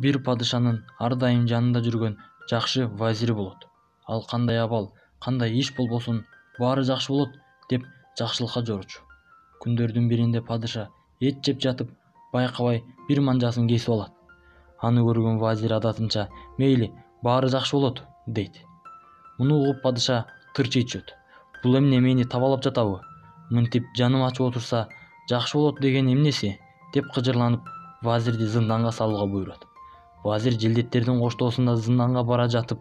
бир падышанын ар дайым жанында жүргөн жакшы вазири болот. Ал кандай абал, кандай иш болбосун баары жакшы болот деп жакшылыкка жооручу. Күндөрдүн биринде падыша эт жеп жатып байкабай бир манжасын кесип алат. Аны көргөн вазир адатынча мейли баары жакшы болот дейт. Муну угуп падыша тырчый түшөт. Бул эмне мени табалап жатабы? Мынтип жаным ачып отурса жакшы болот деген эмнеси? Деп кыжырланып вазирди зынданга салууга буйрот. Вазир желдеттердин коштоосунда зынданга бара жатып,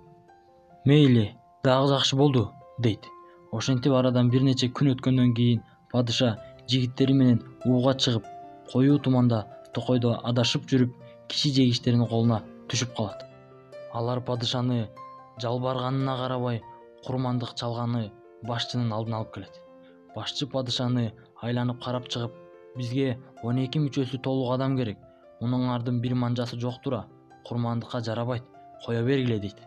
мейли, дагы жакшы болду дейт. Ошентип арадан бир нече күн өткөндөн кийин падыша жигиттери менен ууга чыгып, коюу туманда токойдо адашып жүрүп, киши жегичтеринин колуна түшүп калат. Алар падышаны жалбарганына карабай курмандык чалганы башчынын алдына алып келет. Башчы падышаны айланып карап чыгып, бизге 12 мүчөсү толук адам керек. Мунуңардын бир манжасы жок тура, курмандыкка жарабайт, кое бергиле дейт.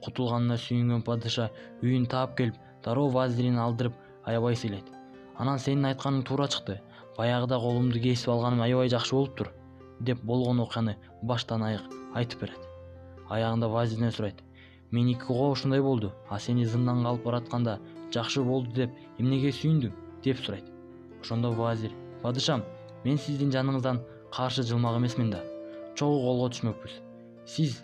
Кутулганына сүйүнгөн падыша үйүн таап келип, дароо вазирин алдырып аябай сыйлайт. Анан сенин айтканың туура чыкты. Баягыда колумду кесип алганым аябай жакшы болуптур, деп болгон окуяны баштан аяк айтып берет. Аягында вазирден сурайт. Меники го ушундай болду, а сени зынданга алып баратканда жакшы болду деп эмнеге сүйүндүң? Деп сурайт. Ошондо вазир: падышам, мен сиздин жаныңыздан каршы жылмак эмесмин да. Чогуу колго түшмөкпүз. Сиз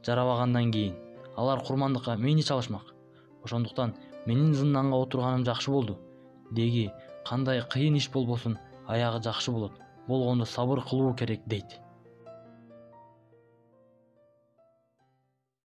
жарабагандан кийин алар курмандыкка мени чалышмак. Ошондуктан менин зынданга отурганым жакшы болду. Деги кандай кыйын иш болбосун аягы жакшы болот. Болгондо сабыр кылуу керек дейт.